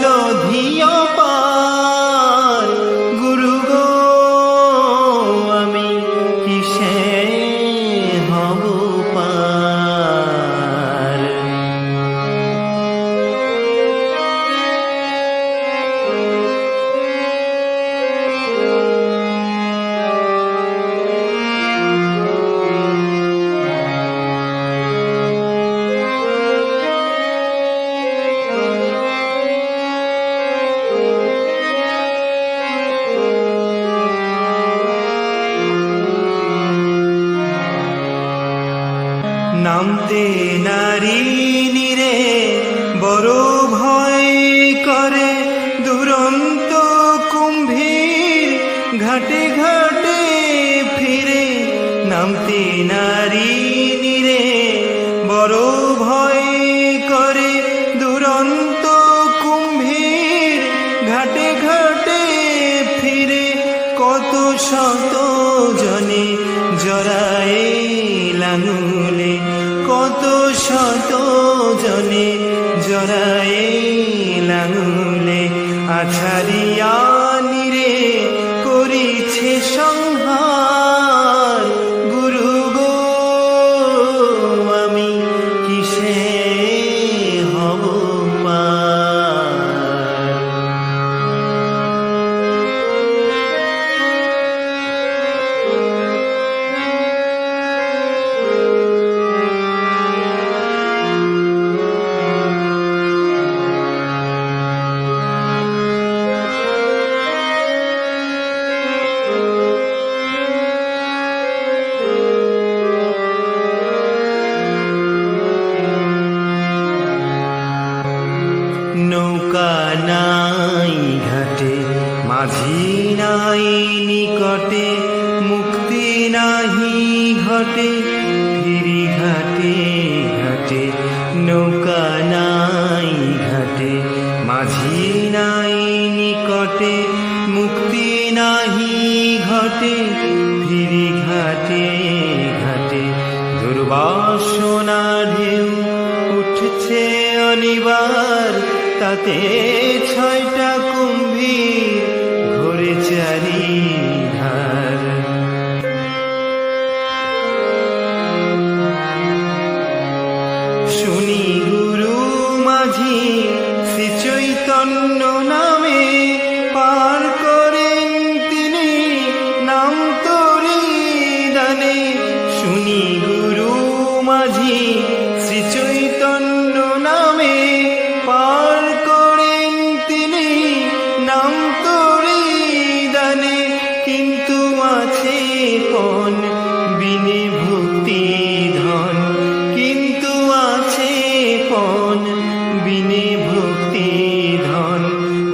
জলধিও পার গুরু গো আমি কিসে হব পার। নামতে নারী নীরে বড় ভয় করে দুরন্ত কুম্ভীর ঘাটে ঘাটে ফিরে। নামতে নারী নীরে বড় ভয় করে দুরন্ত কুম্ভীর ঘাটে ঘাটে ফিরে। কত শত জনে জড়ায়ে লাঙলে, কত শত জনে জড়ায়ে লাঙলে। আছাড়িয়া নীরে করিছে সংহার গুরু গো আমি কিসে হব পার। নৌকা নাই ঘাটে মাঝি নাই নিকটে, মুক্তি নাহি ঘটে ফিরি ঘাটে ঘাটে। নৌকা নাই ঘাটে মাঝি নাই নিকটে, মুক্তি নাহি ঘটে ফিরি ঘাটে ঘাটে। দুর্বাসনা ঢেউ উঠছে অনিবার, তাতে ছয়টা কুম্ভীর ঘোরে চারিধার। শুনি গুরু মাঝি শ্রী চৈতন্য নামে পার করেন তিনি নাম তরি দানে। শুনি গুরু মাঝি শ্রী চৈতন্য নামে পার করেন তিনি নাম তরি দানে। কিন্তু আছে কোন বিনে ভক্তি ধন, কিন্তু আছে কোন বিনে ভক্তি ধন।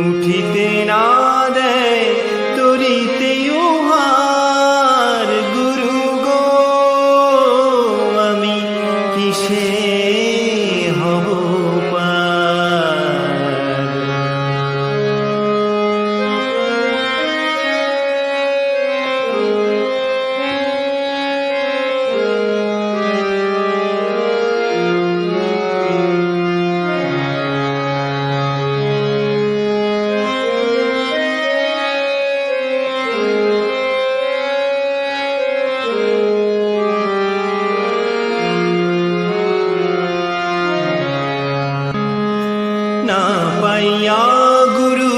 উঠিতে না দেয় তরিতে উহার গুরু গো আমি কিসে হব পার। না পাইয়া গুরু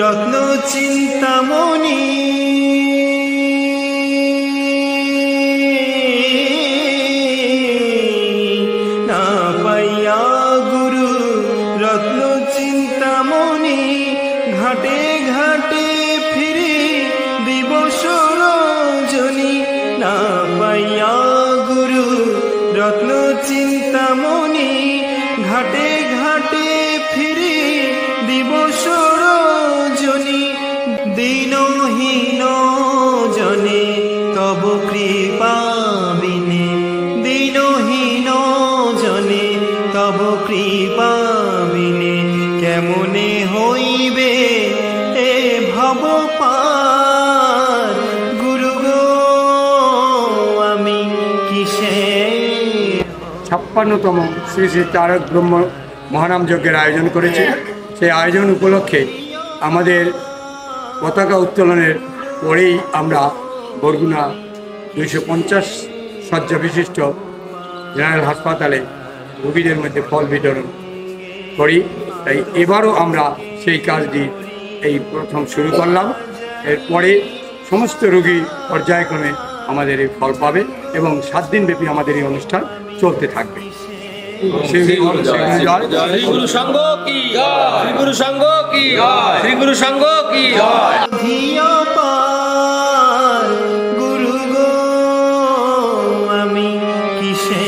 রত্ন চিন্তামণি, না পাইয়া গুরু রত্ন চিন্তামণি। ঘাটে ঘাটে ফিরে দিবস রজনী, না পাইয়া গুরু রত্ন চিন্তামণি। ঘাটে ঘাটে ফিরে দিবস রজনী। দিনহীন জনে তব কৃপা বিনে, দিনহীন জনে তব কৃপা বিনে। কেমনে হইবে এ ভব পার গুরু গো আমি কিসে। 56তম শ্রী শ্রী তারক ব্রহ্ম মহানাম যজ্ঞের আয়োজন করেছে সেই আয়োজন উপলক্ষে আমাদের পতাকা উত্তোলনের পরেই আমরা বরগুনা 250 শয্যা বিশিষ্ট জেনারেল হাসপাতালে রোগীদের মধ্যে ফল বিতরণ করি। তাই এবারও আমরা সেই কাজটি এই প্রথম শুরু করলাম। এরপরে সমস্ত রোগী পর্যায়ক্রমে আমাদের এই ফল পাবে এবং 7 দিন ব্যাপী আমাদের এই অনুষ্ঠান চলতে থাকবে। শ্রী গুরু সংঘ কি জয়, শ্রী গুরু সংঘ কি জয়, শ্রী গুরু সংঘ কি জয়। গুরু গো আমি কিসে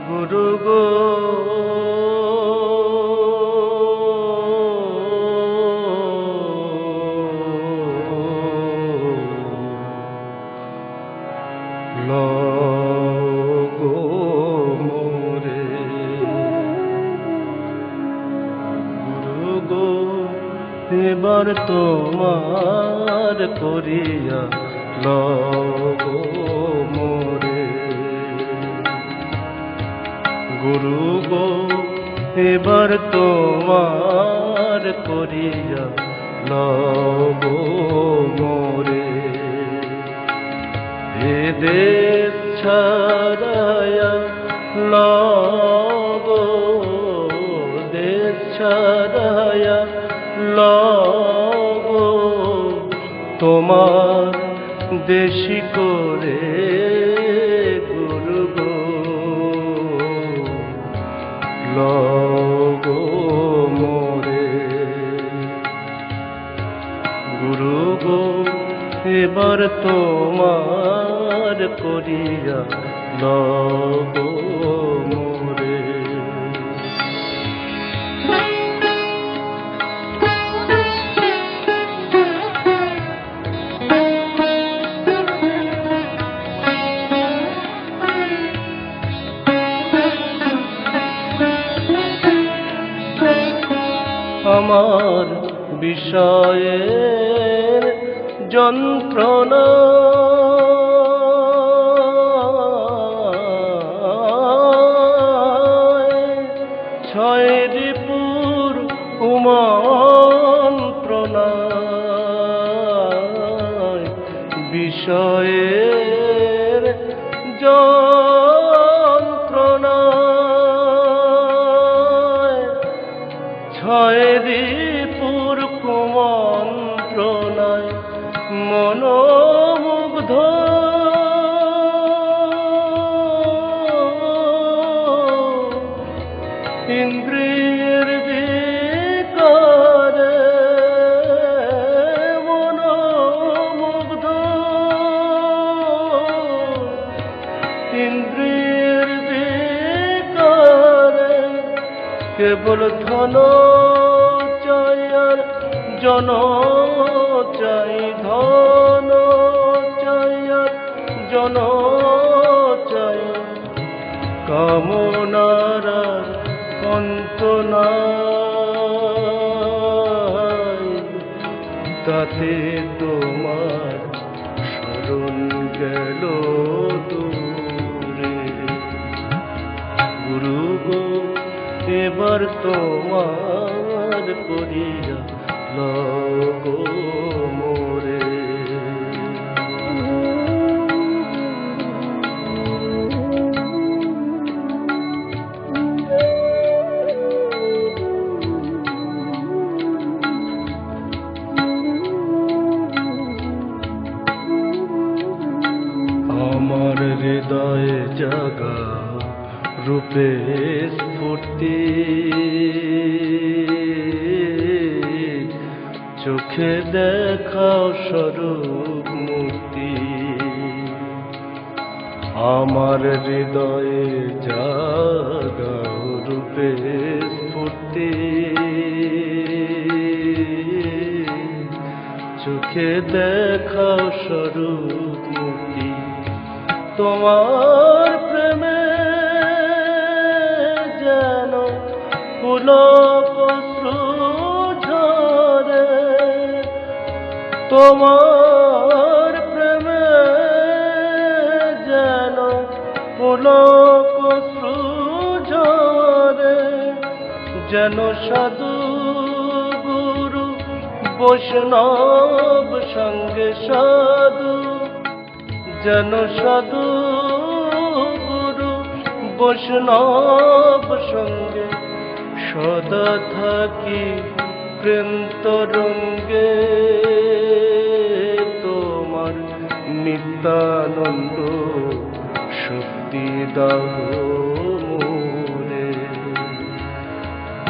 গুরু গো লগো মোরে, গুরু গো এবার তোমার করিয়া লগো মোরে, গুরু গো এবার তোমার করিয়া লগো মোরে, এ দেশ ছাড়ায়া লগো, দেশ ছাড়ায়া লগো তোমার দেশি করে, গুরু গো লগো মোরে, গুরু গো এবার তোমার করিয়া লগো মোরে। আমার বিষয়ের যন্ত্রণা ছয় রিপুর কুমন্ত্রণা, বিষয়ের যন্ত্রণা ছয় রিপুর কুমন্ত্রণায় মনোমুগ্ধ, ইন্দ্রিয়ের বিকারে মনোমুগ্ধ, ইন্দ্রিয়ের বিকারে কেবল ধন চাই আর জন চাই, ধন চাই আর জন চাই, কামনার অন্ত নাই, তাতে তোমার শরণ গেল দূরে, গুরু গো এবার তোমার করিয়া লগো মোরে। আমার হৃদয় হৃদয়ে জাগা রূপে স্ফূর্তি, চোখে দেখাও স্বরূপ মূর্তি। আমার হৃদয়ে জাগা রূপে স্ফূর্তি, চোখে দেখাও স্বরূপ মূর্তি। তোমার প্রেমে যেন পুলক অশ্রু ঝরে, তোমার প্রেমে যেন পুলক অশ্রু ঝরে, যেন সাধু গুরু বৈষ্ণব সঙ্গে সাধু, যেন সাধু গুরু বৈষ্ণব সঙ্গে সদা থাকি প্রেম তরঙ্গে। তোমার নিত্যানন্দ শক্তি দাও মোরে।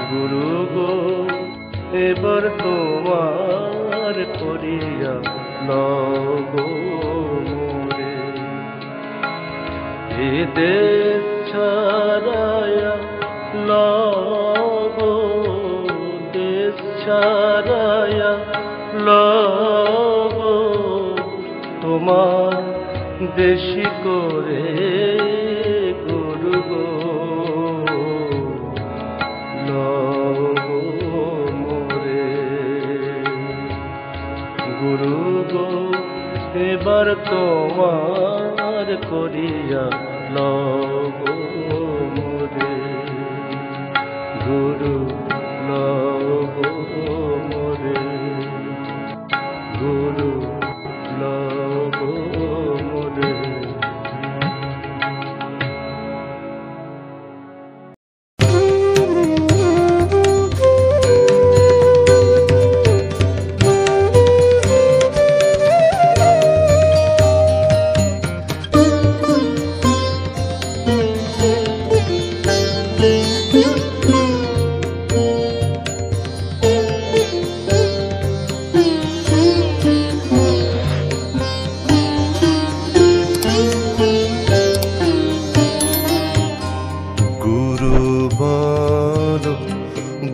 গুরু গো এবার তোমার করিয়া লগো মোরে। এ দেশ ছাড়ায়া লগো, দেশ ছাড়ায়া লগো, তোমার বেশি করে গুরু গো লগো মোরে। গুরু গো এবার তোমার করিয়া লগো মোরে। গুরু লগো মোরে, গুরু লগো মোরে।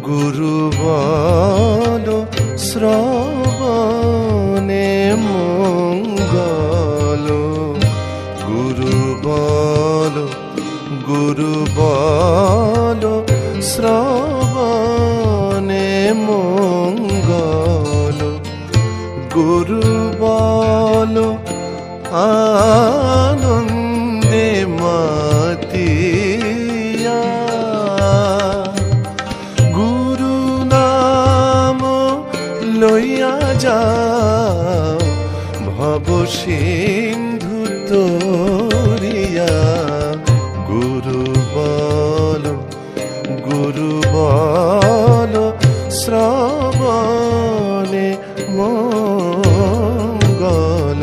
গুরু বলো শ্রবণে মঙ্গল, গুরু বলো শ্রবণে মঙ্গল, গুরু বলো আনন্দে মাতিয়া, গুরু নাম লইয়া যাও ভব সিন্ধু তরিয়া। গুরু বলো শ্রবণে মঙ্গল।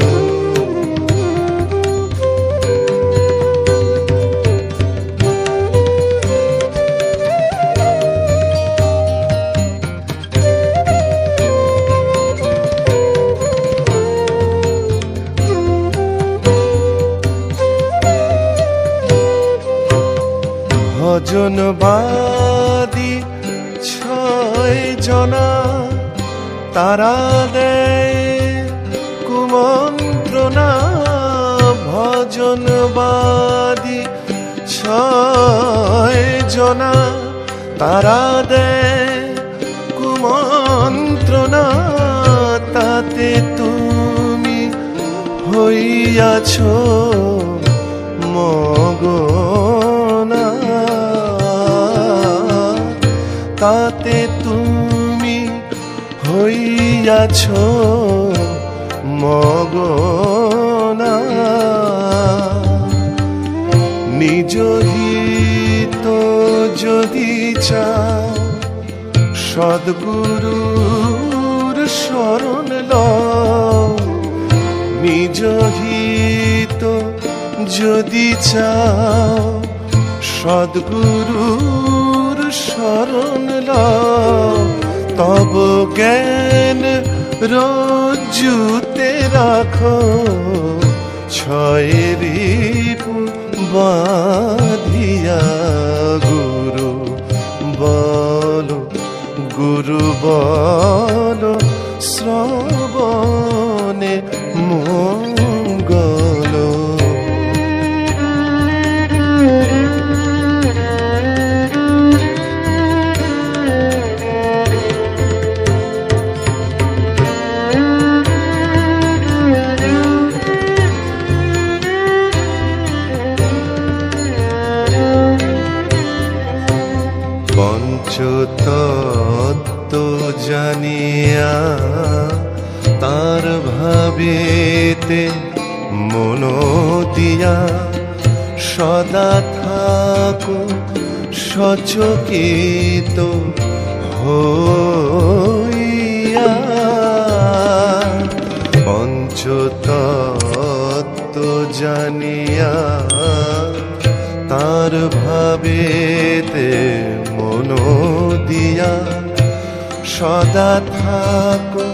ভজনবাদী 6 জনা তারা দেয় কুমন্ত্রণা, ভজনবাদী 6 জনা তারা দেয় কুমন্ত্রণা। তাতে তুমি হইয়াছ মগনা, তাতে তুমি হইয়াছ মগনা। নিজ হিত যদি চাও সদ্গুরুর শরণ লও, নিজ হিত যদি চাও সদ্গুরুর শরণ লও, তব জ্ঞান রজ্জুতে রাখো, ছয়েরি বাঁধিয়া গুরু বলো, গুরু বলো, শ্রবণে মঙ্গল। পঞ্চতত্ত্ব জানিয়া তার ভাবেতে মন দিয়া, সদা থাকো সচকিত হইয়া। পঞ্চতত্ত্ব জানিয়া তার ভাবেতে মন দিয়া, সদা থাকো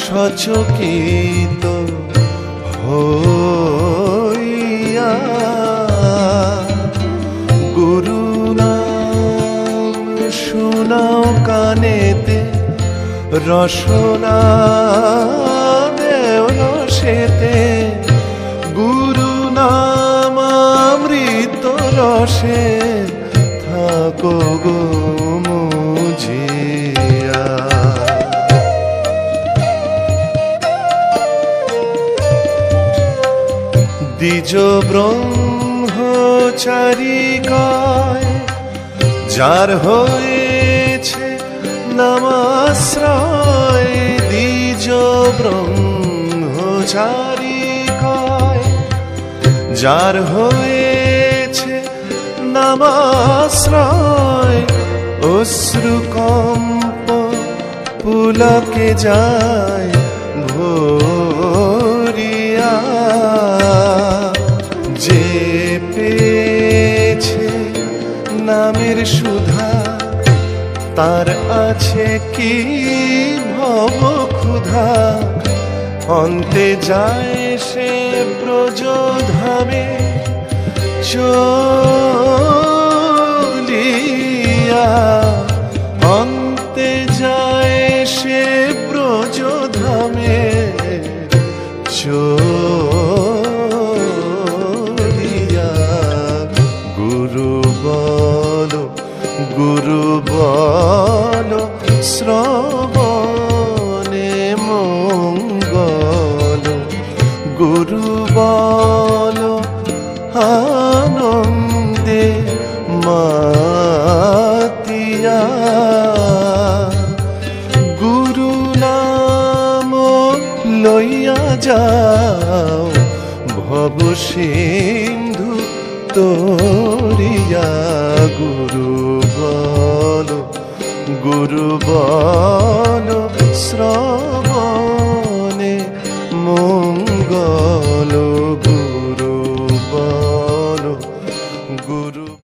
সচকিত হইয়া। গুরু নাম শোনাও কানেতে, রসনা দেও রসেতে, গুরু নাম অমৃত রসে থাকো গো মুজিয়া। দ্বিজ ব্রহ্মচারী কয়, যার হয়েছে নামাশ্রয়। দ্বিজ ব্রহ্মচারী কয়, যার হয়েছে নামাশ্রয়। অশ্রুকম্প পুলকে যায় ভরিয়া, যে পেয়েছে নামের সুধা, তার আছে কি ভব ক্ষুধা। অন্তে যায় সে ব্রজধামে চলিয়া, অন্তে যায় সে ব্রজধামে চলিয়া। গুরু বলো, গুরু বলো, শ্রবণে মঙ্গল। গুরু বলো, আনন্দে মাতিয়া। গুরু নাম লইয়া যাও, ভব সিন্ধু তরিয়া। গুরু বলো, গুরু বলো, শ্রবণে মঙ্গল। গুরু বলো, গুরু